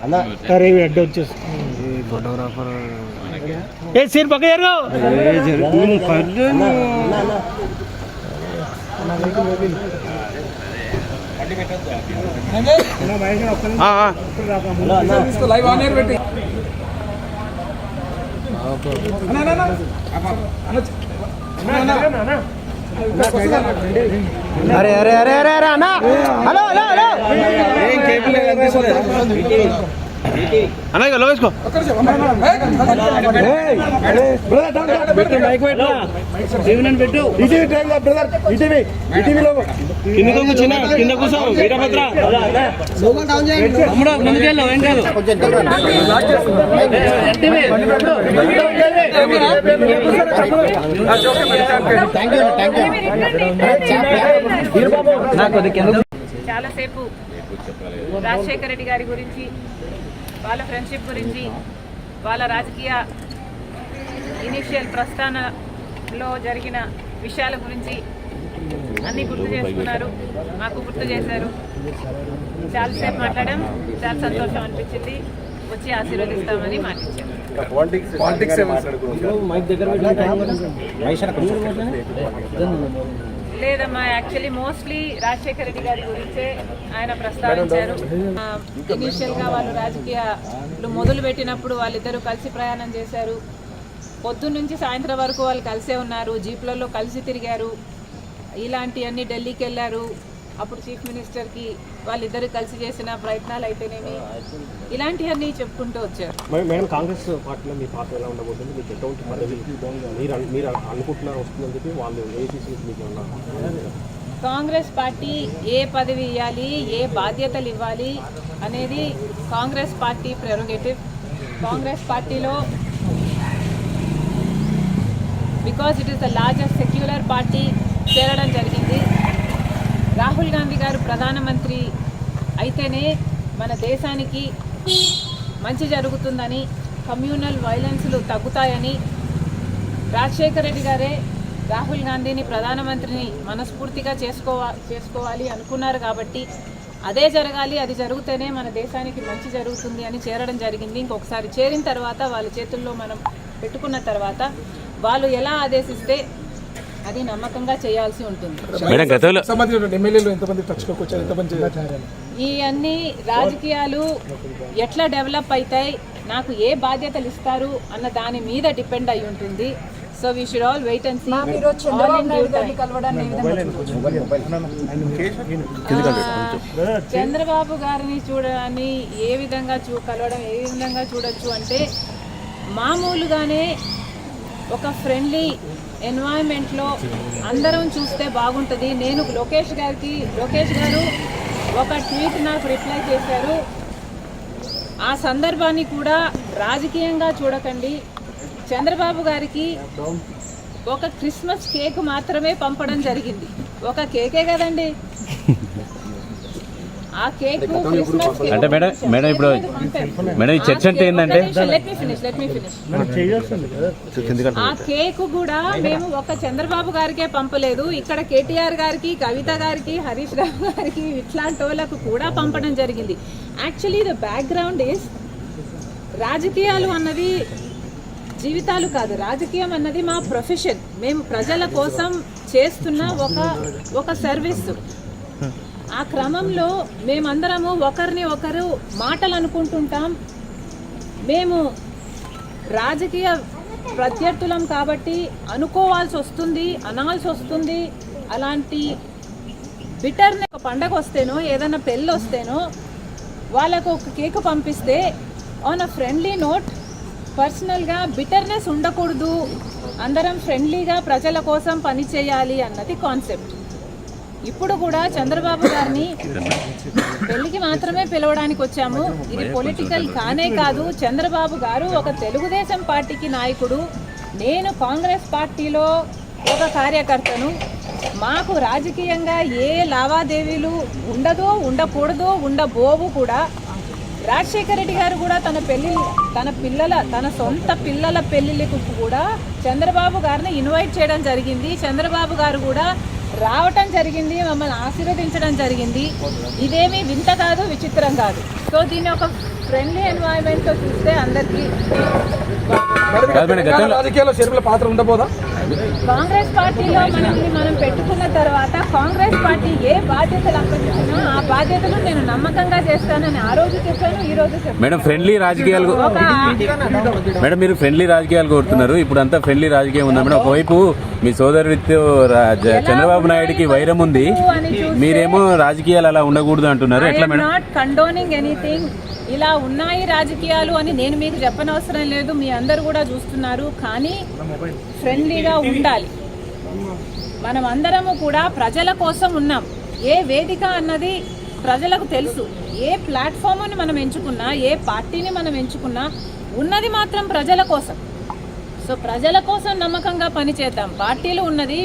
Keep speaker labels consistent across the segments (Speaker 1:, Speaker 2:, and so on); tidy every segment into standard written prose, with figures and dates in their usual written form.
Speaker 1: अरे अड्डे फोटोग्राफर ए सिर पकड़ यार
Speaker 2: लाइव ऑन एयर बैठी
Speaker 1: अरे अरे अरे अरे अरे अना हेलो हेलो हेलो अना हेलो इसको కింద కూర్చో వీరభద్ర తమ్ముడు ముందుకెళ్ళు ఏం కాదు
Speaker 3: చాలాసేపు రాజశేఖర రెడ్డి గారి గురించి, వాళ్ళ ఫ్రెండ్షిప్ గురించి, వాళ్ళ రాజకీయ ఇనిషియల్ ప్రస్థానంలో జరిగిన విషయాల గురించి అన్నీ గుర్తు చేసుకున్నారు, మాకు గుర్తు చేశారు. చాలాసేపు మాట్లాడాం, చాలా సంతోషం అనిపించింది. వచ్చి ఆశీర్వదిస్తామని మాటిచ్చారు. లేదమ్మా, యాక్చువల్లీ మోస్ట్లీ రాజశేఖర రెడ్డి గారి గురించే ఆయన ప్రస్తావించారు. ఇనీషియల్గా వాళ్ళు రాజకీయాలు మొదలు పెట్టినప్పుడు వాళ్ళిద్దరూ కలిసి ప్రయాణం చేశారు. పొద్దున్న నుంచి సాయంత్రం వరకు వాళ్ళు కలిసే ఉన్నారు, జీప్లలో కలిసి తిరిగారు. ఇలాంటివన్నీ ఢిల్లీకి వెళ్ళారు. అప్పుడు చీఫ్ మినిస్టర్కి వాళ్ళిద్దరు కలిసి చేసిన ప్రయత్నాలు అయితేనేమి, ఇలాంటివన్నీ చెప్పుకుంటూ వచ్చారు.
Speaker 1: మేడం, కాంగ్రెస్ పార్టీలో మీ పాత్ర ఎలా ఉండబోతుంది? మీకు ఎటువంటి పదవి మీరు అనుకుంటున్నారు వస్తుందని చెప్పి వాళ్ళు మీకు
Speaker 3: కాంగ్రెస్ పార్టీ ఏ పదవి ఇవ్వాలి, ఏ బాధ్యతలు ఇవ్వాలి అనేది కాంగ్రెస్ పార్టీ ప్రెరోగేటివ్. కాంగ్రెస్ పార్టీలో because it is the largest secular party చేరడం జరిగింది. రాహుల్ గాంధీ గారు ప్రధానమంత్రి అయితేనే మన దేశానికి మంచి జరుగుతుందని, కమ్యూనల్ వైలెన్స్లు తగ్గుతాయని రాజశేఖర రెడ్డి గారే రాహుల్ గాంధీని ప్రధానమంత్రిని మనస్ఫూర్తిగా చేసుకోవాలి అనుకున్నారు. కాబట్టి అదే జరగాలి, అది జరిగితేనే మన దేశానికి మంచి జరుగుతుంది అని చేరడం జరిగింది. ఇంకొకసారి చేరిన తర్వాత వాళ్ళ చేతుల్లో మనం పెట్టుకున్న తర్వాత వాళ్ళు ఎలా ఆదేశిస్తే అది నమ్మకంగా చేయాల్సి ఉంటుంది. ఈ అన్ని రాజకీయాలు ఎట్లా డెవలప్ అవుతాయి, నాకు ఏ బాధ్యతలు ఇస్తారు అన్న దాని మీద డిపెండ్ అయి ఉంటుంది. So we should all wait and see. Chandrababu గారిని చూడని ఏ విధంగా కలవడం ఏ విధంగా చూడొచ్చు అంటే, మామూలుగానే ఒక ఫ్రెండ్లీ ఎన్వైరన్మెంట్లో అందరం చూస్తే బాగుంటుంది. నేను లోకేష్ గారు ఒక ట్వీట్ నాకు రిప్లై చేశారు. ఆ సందర్భాన్ని కూడా రాజకీయంగా చూడకండి. చంద్రబాబు గారికి ఒక క్రిస్మస్ కేక్ మాత్రమే పంపడం జరిగింది. ఒక కేకే కదండి, ఆ కేక్ క్రిస్మస్ కేక్ అంటే మేడం ఇప్పుడు మేడం ఈ చర్చ అంటే ఏంటంటే, లెట్ మీ ఫినిష్. ఆ కేక్ కూడా మేము ఒక చంద్రబాబు గారికే పంపలేదు, ఇక్కడ కేటీఆర్ గారికి, కవిత గారికి, హరీష్ రావు గారికి, ఇట్లాంటి వాళ్ళకు కూడా పంపడం జరిగింది. యాక్చువల్లీ ద బ్యాక్గ్రౌండ్ ఈస్, రాజకీయాలు అన్నది జీవితాలు కాదు, రాజకీయం అన్నది మా ప్రొఫెషన్. మేము ప్రజల కోసం చేస్తున్న ఒక సర్వీస్. ఆ క్రమంలో మేమందరము ఒకరిని ఒకరు మాటలు అనుకుంటుంటాం. మేము రాజకీయ ప్రత్యర్థులం కాబట్టి అనుకోవాల్సి వస్తుంది, అనాల్సి వస్తుంది. అలాంటి బిటర్ని ఒక పండగ వస్తేనో ఏదైనా పెళ్ళి వస్తేనో వాళ్ళకు ఒక కేక్ పంపిస్తే ఆన్ అ ఫ్రెండ్లీ నోట్, పర్సనల్గా బిటర్నెస్ ఉండకూడదు, అందరం ఫ్రెండ్లీగా ప్రజల కోసం పని చేయాలి అన్నది కాన్సెప్ట్. ఇప్పుడు కూడా చంద్రబాబు గారిని పెళ్లికి మాత్రమే పిలవడానికి వచ్చాము. ఇది పొలిటికల్ కానే కాదు. చంద్రబాబు గారు ఒక తెలుగుదేశం పార్టీకి నాయకుడు, నేను కాంగ్రెస్ పార్టీలో ఒక కార్యకర్తను. మాకు రాజకీయంగా ఏ లావాదేవీలు ఉండదో, ఉండకూడదో, ఉండబోవు కూడా. రాజశేఖర రెడ్డి గారు కూడా తన సొంత పిల్లల పెళ్లిళ్ళకు కూడా చంద్రబాబు గారిని ఇన్వైట్ చేయడం జరిగింది. చంద్రబాబు గారు కూడా రావటం జరిగింది, మమ్మల్ని ఆశీర్వదించడం జరిగింది. ఇదేమీ వింత కాదు, విచిత్రం కాదు. సో దీన్ని ఒక ఫ్రెండ్లీ ఎన్వైరన్మెంట్ తో చూస్తే అందరికీ
Speaker 2: రాజకీయాల్లో షర్మిల పాత్ర ఉండబోదా?
Speaker 3: కాంగ్రెస్ పార్టీలో మనల్ని మనం పెట్టుకున్న తర్వాత కాంగ్రెస్ పార్టీ ఏ బాధ్యతలు అప్పగించినా ఆ బాధ్యతలు నేను నమ్మకంగా చేస్తానని ఆ రోజు చెప్పాను, ఈ రోజు చెప్పాను.
Speaker 4: మేడం ఫ్రెండ్లీ రాజకీయాలు మేడం మీరు ఫ్రెండ్లీ రాజకీయాలు కోరుతున్నారు, ఇప్పుడు అంతా ఫ్రెండ్లీ రాజకీయం ఉందా మేడం? ఒకవైపు మీ సోదరుడితో చంద్రబాబు నాయుడుకి వైరం ఉంది, మీరేమో రాజకీయాలు అలా ఉండకూడదు అంటున్నారు, ఎట్లా మేడం?
Speaker 3: Not condoning anything. ఇలా ఉన్నాయి రాజకీయాలు అని నేను మీకు చెప్పనవసరం లేదు, మీ అందరు కూడా చూస్తున్నారు. కానీ ఫ్రెండ్లీగా ఉండాలి. మనం అందరము కూడా ప్రజల కోసం ఉన్నాం. ఏ వేదిక అన్నది ప్రజలకు తెలుసు. ఏ ప్లాట్ఫామ్ని మనం ఎంచుకున్నా, ఏ పార్టీని మనం ఎంచుకున్నా ఉన్నది మాత్రం ప్రజల కోసం. సో ప్రజల కోసం నమ్మకంగా పనిచేద్దాం. పార్టీలు ఉన్నది,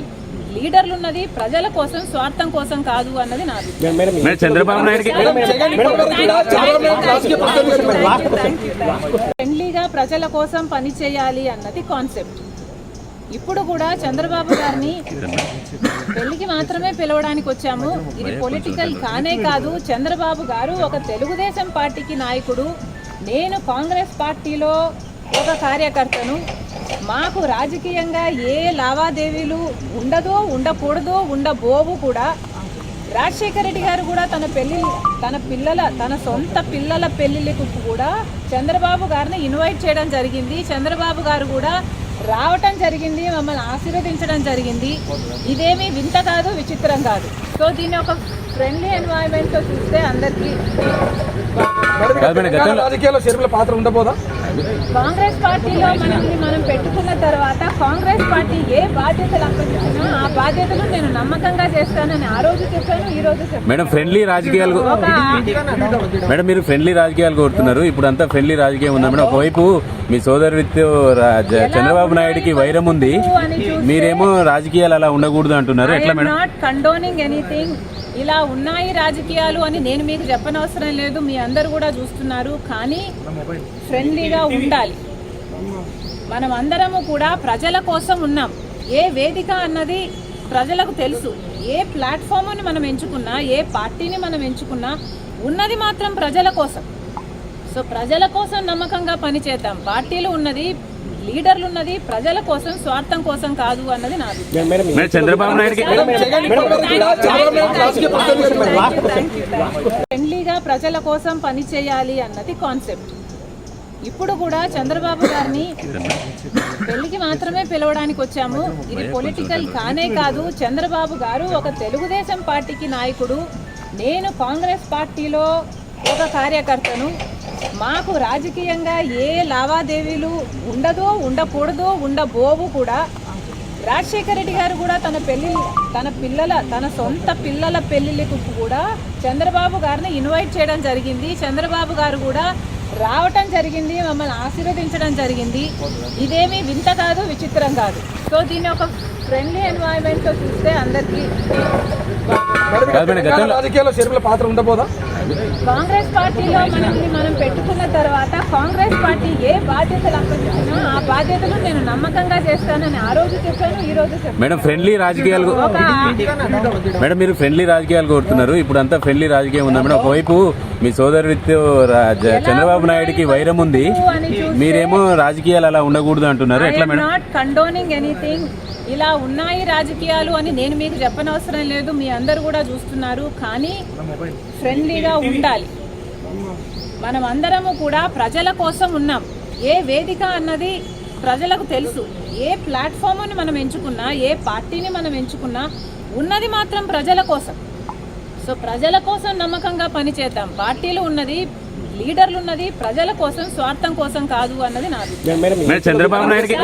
Speaker 3: లీడర్లు ఉన్నది ప్రజల కోసం, స్వార్థం కోసం కాదు అన్నది నాది.
Speaker 4: చంద్రబాబు నాయుడుకి
Speaker 3: ఫ్రెండ్లీగా ప్రజల కోసం పని చేయాలి అన్నది కాన్సెప్ట్. ఇప్పుడు కూడా చంద్రబాబు గారిని పెళ్లికి మాత్రమే పిలవడానికి వచ్చాము. ఇది పొలిటికల్ కానే కాదు. చంద్రబాబు గారు ఒక తెలుగుదేశం పార్టీకి నాయకుడు, నేను కాంగ్రెస్ పార్టీలో ఒక కార్యకర్తను. మాకు రాజకీయంగా ఏ లావాదేవీలు ఉండదో, ఉండకూడదో, ఉండబోవు కూడా. రాజశేఖర రెడ్డి గారు కూడా తన సొంత పిల్లల పెళ్లిళ్ళకు కూడా చంద్రబాబు గారిని ఇన్వైట్ చేయడం జరిగింది. చంద్రబాబు గారు కూడా రావటం జరిగింది, మమ్మల్ని ఆశీర్వదించడం జరిగింది. ఇదేమీ వింత కాదు, విచిత్రం కాదు. సో దీన్ని ఒక ఫ్రెండ్లీ ఎన్వైరన్మెంట్ తో చూస్తే అందరికీ
Speaker 2: రాజకీయాల్లో షర్మిల పాత్ర ఉండబోదా?
Speaker 3: కాంగ్రెస్ పార్టీలో మనల్ని మనం పెట్టుకున్న తర్వాత కాంగ్రెస్ పార్టీ ఏ బాధ్యతలు అప్పగించినా ఆ బాధ్యతలు నేను నమ్మకంగా చేస్తానని ఆ రోజు చెప్పాను, ఈ రోజు చెప్పాను.
Speaker 4: మేడం ఫ్రెండ్లీ రాజకీయాలు మేడం మీరు ఫ్రెండ్లీ రాజకీయాలు కోరుతున్నారు, ఇప్పుడు అంతా ఫ్రెండ్లీ రాజకీయం ఉందా మేడం? ఒకవైపు మీ సోదరుడితో చంద్రబాబు నాయుడుకి వైరం ఉంది, మీరేమో రాజకీయాలు అలా ఉండకూడదు అంటున్నారు, ఎట్లా మేడం?
Speaker 3: Not condoning anything. ఇలా ఉన్నాయి రాజకీయాలు అని నేను మీకు చెప్పనవసరం లేదు, మీ అందరు కూడా చూస్తున్నారు. కానీ ఫ్రెండ్లీగా ఉండాలి. మనం అందరము కూడా ప్రజల కోసం ఉన్నాం. ఏ వేదిక అన్నది ప్రజలకు తెలుసు. ఏ ప్లాట్ఫామ్ని మనం ఎంచుకున్నా, ఏ పార్టీని మనం ఎంచుకున్నా ఉన్నది మాత్రం ప్రజల కోసం. సో ప్రజల కోసం నమ్మకంగా పనిచేద్దాం. పార్టీలు ఉన్నది, లీడర్లు ఉన్నది ప్రజల కోసం, స్వార్థం కోసం కాదు అన్నది నాది.
Speaker 4: చంద్రబాబు నాయుడుకి
Speaker 3: ఫ్రెండ్లీగా ప్రజల కోసం పని చేయాలి అన్నది కాన్సెప్ట్. ఇప్పుడు కూడా చంద్రబాబు గారిని పెళ్లికి మాత్రమే పిలవడానికి వచ్చాము. ఇది పొలిటికల్ కానే కాదు. చంద్రబాబు గారు ఒక తెలుగుదేశం పార్టీకి నాయకుడు, నేను కాంగ్రెస్ పార్టీలో ఒక కార్యకర్తను. మాకు రాజకీయంగా ఏ లావాదేవీలు ఉండదో, ఉండకూడదో, ఉండబోవు కూడా. రాజశేఖర రెడ్డి గారు కూడా తన సొంత పిల్లల పెళ్లిళ్ళకు కూడా చంద్రబాబు గారిని ఇన్వైట్ చేయడం జరిగింది. చంద్రబాబు గారు కూడా రావటం జరిగింది, మమ్మల్ని ఆశీర్వదించడం జరిగింది. ఇదేమీ వింత కాదు, విచిత్రం కాదు. సో దీన్ని ఒక ఫ్రెండ్లీ ఎన్వైరన్మెంట్ తో చూస్తే అందరికీ
Speaker 2: రాజకీయాల్లో షర్మిల పాత్ర ఉండబోదా?
Speaker 3: కాంగ్రెస్ పార్టీలో మనల్ని మనం పెట్టుకున్న తర్వాత కాంగ్రెస్ పార్టీ ఏ బాధ్యతలు అప్పగించినా ఆ బాధ్యతలు నేను నమ్మకంగా చేస్తానని ఆ రోజు చెప్పాను, ఈ రోజు చెప్పాను.
Speaker 4: మేడం ఫ్రెండ్లీ రాజకీయాలు మేడం మీరు ఫ్రెండ్లీ రాజకీయాలు కోరుతున్నారు, ఇప్పుడు అంతా ఫ్రెండ్లీ రాజకీయం ఉందా మేడం? ఒకవైపు మీ సోదరుడితో చంద్రబాబు నాయుడుకి వైరం ఉంది, మీరేమో రాజకీయాలు అలా ఉండకూడదు అంటున్నారు, ఎట్లా మేడం?
Speaker 3: Not condoning anything. ఇలా ఉన్నాయి రాజకీయాలు అని నేను మీకు చెప్పనవసరం లేదు, మీ అందరు కూడా చూస్తున్నారు. కానీ ఫ్రెండ్లీగా ఉండాలి. మనం అందరము కూడా ప్రజల కోసం ఉన్నాం. ఏ వేదిక అన్నది ప్రజలకు తెలుసు. ఏ ప్లాట్ఫామ్ని మనం ఎంచుకున్నా, ఏ పార్టీని మనం ఎంచుకున్నా ఉన్నది మాత్రం ప్రజల కోసం. సో ప్రజల కోసం నమ్మకంగా పనిచేద్దాం. పార్టీలు ఉన్నది, లీడర్లు ఉన్నది ప్రజల కోసం, స్వార్థం కోసం కాదు అన్నది నాది.
Speaker 4: చంద్రబాబు నాయుడుకి